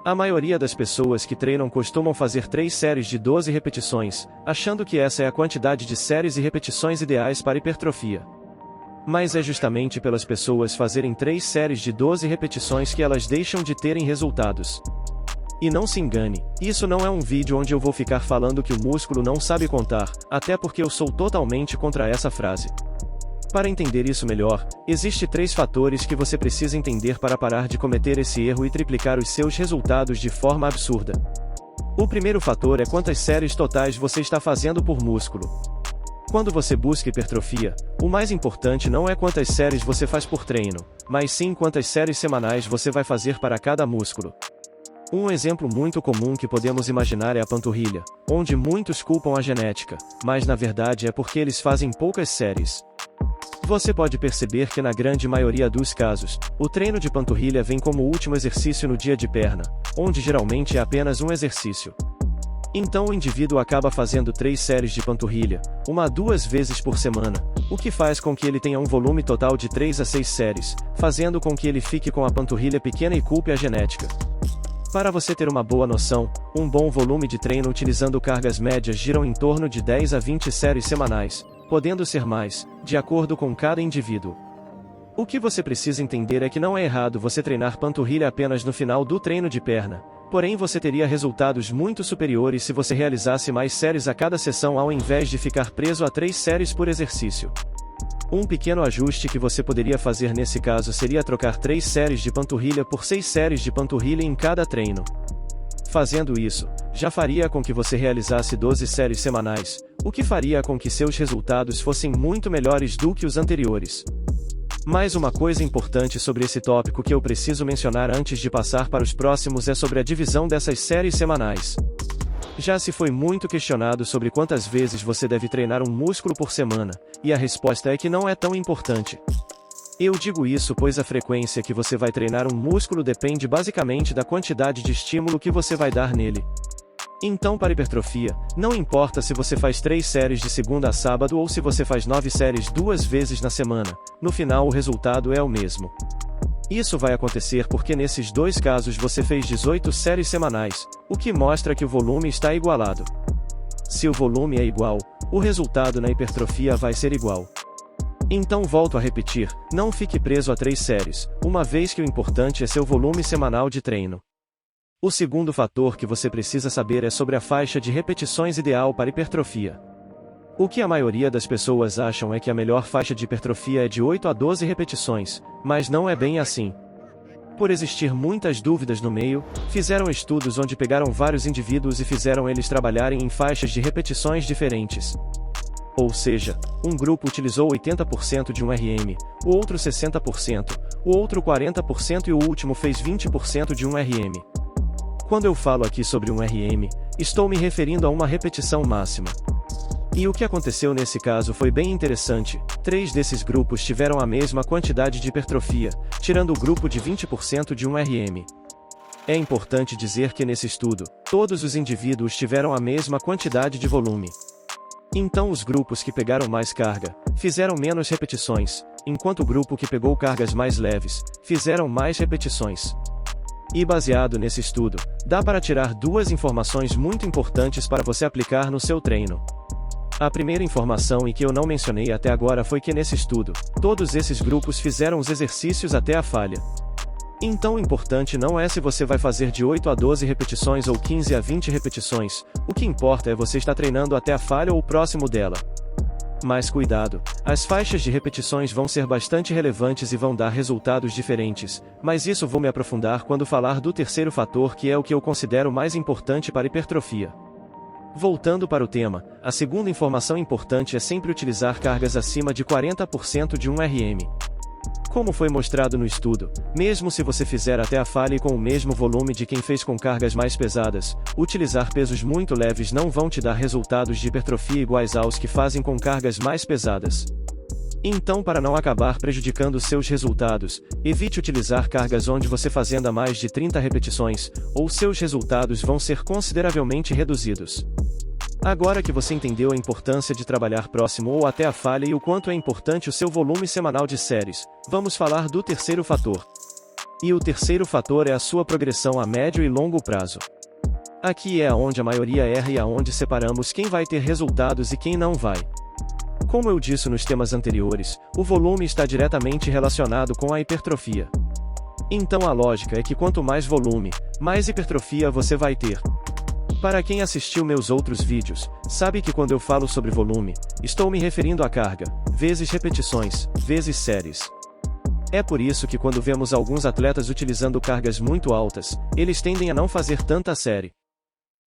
A maioria das pessoas que treinam costumam fazer 3 séries de 12 repetições, achando que essa é a quantidade de séries e repetições ideais para hipertrofia. Mas é justamente pelas pessoas fazerem 3 séries de 12 repetições que elas deixam de terem resultados. E não se engane, isso não é um vídeo onde eu vou ficar falando que o músculo não sabe contar, até porque eu sou totalmente contra essa frase. Para entender isso melhor, existem 3 fatores que você precisa entender para parar de cometer esse erro e triplicar os seus resultados de forma absurda. O primeiro fator é quantas séries totais você está fazendo por músculo. Quando você busca hipertrofia, o mais importante não é quantas séries você faz por treino, mas sim quantas séries semanais você vai fazer para cada músculo. Um exemplo muito comum que podemos imaginar é a panturrilha, onde muitos culpam a genética, mas na verdade é porque eles fazem poucas séries. Você pode perceber que na grande maioria dos casos, o treino de panturrilha vem como último exercício no dia de perna, onde geralmente é apenas um exercício. Então o indivíduo acaba fazendo 3 séries de panturrilha, 1 a 2 vezes por semana, o que faz com que ele tenha um volume total de 3 a 6 séries, fazendo com que ele fique com a panturrilha pequena e culpe a genética. Para você ter uma boa noção, um bom volume de treino utilizando cargas médias giram em torno de 10 a 20 séries semanais, podendo ser mais, de acordo com cada indivíduo. O que você precisa entender é que não é errado você treinar panturrilha apenas no final do treino de perna, porém você teria resultados muito superiores se você realizasse mais séries a cada sessão ao invés de ficar preso a 3 séries por exercício. Um pequeno ajuste que você poderia fazer nesse caso seria trocar 3 séries de panturrilha por 6 séries de panturrilha em cada treino. Fazendo isso, já faria com que você realizasse 12 séries semanais, o que faria com que seus resultados fossem muito melhores do que os anteriores. Mais uma coisa importante sobre esse tópico que eu preciso mencionar antes de passar para os próximos é sobre a divisão dessas séries semanais. Já se foi muito questionado sobre quantas vezes você deve treinar um músculo por semana, e a resposta é que não é tão importante. Eu digo isso pois a frequência que você vai treinar um músculo depende basicamente da quantidade de estímulo que você vai dar nele. Então para hipertrofia, não importa se você faz 3 séries de segunda a sábado ou se você faz 9 séries 2 vezes na semana, no final o resultado é o mesmo. Isso vai acontecer porque nesses 2 casos você fez 18 séries semanais, o que mostra que o volume está igualado. Se o volume é igual, o resultado na hipertrofia vai ser igual. Então volto a repetir, não fique preso a 3 séries, uma vez que o importante é seu volume semanal de treino. O segundo fator que você precisa saber é sobre a faixa de repetições ideal para hipertrofia. O que a maioria das pessoas acham é que a melhor faixa de hipertrofia é de 8 a 12 repetições, mas não é bem assim. Por existir muitas dúvidas no meio, fizeram estudos onde pegaram vários indivíduos e fizeram eles trabalharem em faixas de repetições diferentes. Ou seja, um grupo utilizou 80% de um RM, o outro 60%, o outro 40% e o último fez 20% de um RM. Quando eu falo aqui sobre um RM, estou me referindo a uma repetição máxima. E o que aconteceu nesse caso foi bem interessante, 3 desses grupos tiveram a mesma quantidade de hipertrofia, tirando o grupo de 20% de um RM. É importante dizer que nesse estudo, todos os indivíduos tiveram a mesma quantidade de volume. Então os grupos que pegaram mais carga, fizeram menos repetições, enquanto o grupo que pegou cargas mais leves, fizeram mais repetições. E baseado nesse estudo, dá para tirar 2 informações muito importantes para você aplicar no seu treino. A primeira informação e que eu não mencionei até agora foi que nesse estudo, todos esses grupos fizeram os exercícios até a falha. Então o importante não é se você vai fazer de 8 a 12 repetições ou 15 a 20 repetições, o que importa é você estar treinando até a falha ou próximo dela. Mas cuidado, as faixas de repetições vão ser bastante relevantes e vão dar resultados diferentes, mas isso vou me aprofundar quando falar do terceiro fator que é o que eu considero mais importante para hipertrofia. Voltando para o tema, a segunda informação importante é sempre utilizar cargas acima de 40% de um RM. Como foi mostrado no estudo, mesmo se você fizer até a falha e com o mesmo volume de quem fez com cargas mais pesadas, utilizar pesos muito leves não vão te dar resultados de hipertrofia iguais aos que fazem com cargas mais pesadas. Então, para não acabar prejudicando seus resultados, evite utilizar cargas onde você fazendo a mais de 30 repetições, ou seus resultados vão ser consideravelmente reduzidos. Agora que você entendeu a importância de trabalhar próximo ou até a falha e o quanto é importante o seu volume semanal de séries, vamos falar do terceiro fator. E o terceiro fator é a sua progressão a médio e longo prazo. Aqui é aonde a maioria erra e aonde separamos quem vai ter resultados e quem não vai. Como eu disse nos temas anteriores, o volume está diretamente relacionado com a hipertrofia. Então a lógica é que quanto mais volume, mais hipertrofia você vai ter. Para quem assistiu meus outros vídeos, sabe que quando eu falo sobre volume, estou me referindo a carga, vezes repetições, vezes séries. É por isso que quando vemos alguns atletas utilizando cargas muito altas, eles tendem a não fazer tanta série.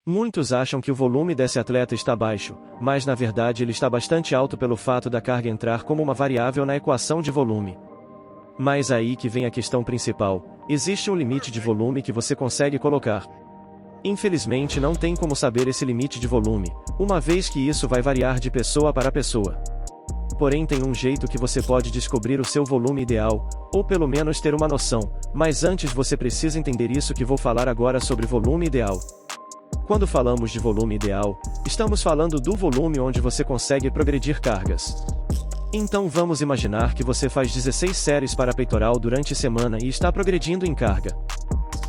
Muitos acham que o volume desse atleta está baixo, mas na verdade ele está bastante alto pelo fato da carga entrar como uma variável na equação de volume. Mas aí que vem a questão principal: existe um limite de volume que você consegue colocar. Infelizmente não tem como saber esse limite de volume, uma vez que isso vai variar de pessoa para pessoa. Porém tem um jeito que você pode descobrir o seu volume ideal, ou pelo menos ter uma noção, mas antes você precisa entender isso que vou falar agora sobre volume ideal. Quando falamos de volume ideal, estamos falando do volume onde você consegue progredir cargas. Então vamos imaginar que você faz 16 séries para peitoral durante a semana e está progredindo em carga.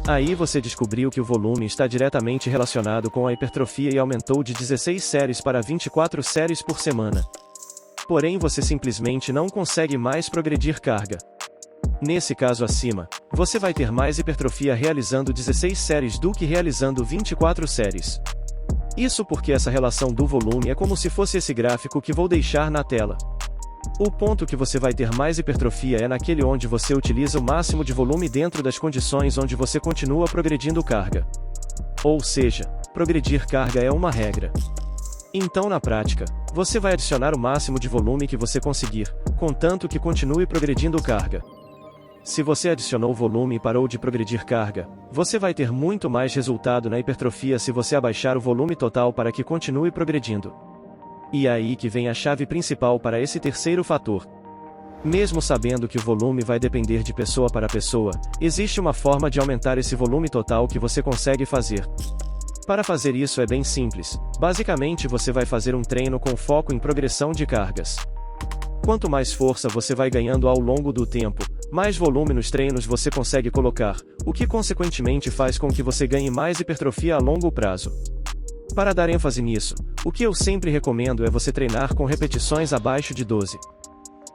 Aí você descobriu que o volume está diretamente relacionado com a hipertrofia e aumentou de 16 séries para 24 séries por semana. Porém você simplesmente não consegue mais progredir carga. Nesse caso acima, você vai ter mais hipertrofia realizando 16 séries do que realizando 24 séries. Isso porque essa relação do volume é como se fosse esse gráfico que vou deixar na tela. O ponto que você vai ter mais hipertrofia é naquele onde você utiliza o máximo de volume dentro das condições onde você continua progredindo carga. Ou seja, progredir carga é uma regra. Então na prática, você vai adicionar o máximo de volume que você conseguir, contanto que continue progredindo carga. Se você adicionou volume e parou de progredir carga, você vai ter muito mais resultado na hipertrofia se você abaixar o volume total para que continue progredindo. E é aí que vem a chave principal para esse terceiro fator. Mesmo sabendo que o volume vai depender de pessoa para pessoa, existe uma forma de aumentar esse volume total que você consegue fazer. Para fazer isso é bem simples, basicamente você vai fazer um treino com foco em progressão de cargas. Quanto mais força você vai ganhando ao longo do tempo, mais volume nos treinos você consegue colocar, o que consequentemente faz com que você ganhe mais hipertrofia a longo prazo. Para dar ênfase nisso, o que eu sempre recomendo é você treinar com repetições abaixo de 12.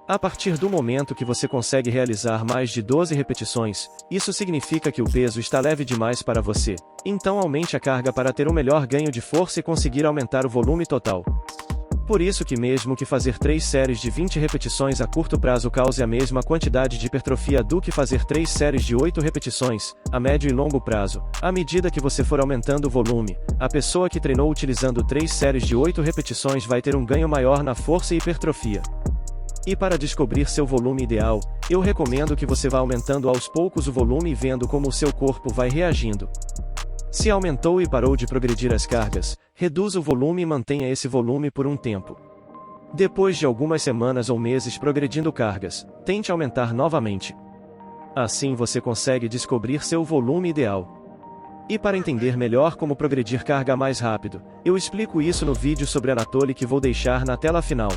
A partir do momento que você consegue realizar mais de 12 repetições, isso significa que o peso está leve demais para você, então aumente a carga para ter um melhor ganho de força e conseguir aumentar o volume total. Por isso que mesmo que fazer 3 séries de 20 repetições a curto prazo cause a mesma quantidade de hipertrofia do que fazer 3 séries de 8 repetições, a médio e longo prazo, à medida que você for aumentando o volume, a pessoa que treinou utilizando 3 séries de 8 repetições vai ter um ganho maior na força e hipertrofia. E para descobrir seu volume ideal, eu recomendo que você vá aumentando aos poucos o volume e vendo como o seu corpo vai reagindo. Se aumentou e parou de progredir as cargas, reduza o volume e mantenha esse volume por um tempo. Depois de algumas semanas ou meses progredindo cargas, tente aumentar novamente. Assim você consegue descobrir seu volume ideal. E para entender melhor como progredir carga mais rápido, eu explico isso no vídeo sobre Anatoly que vou deixar na tela final.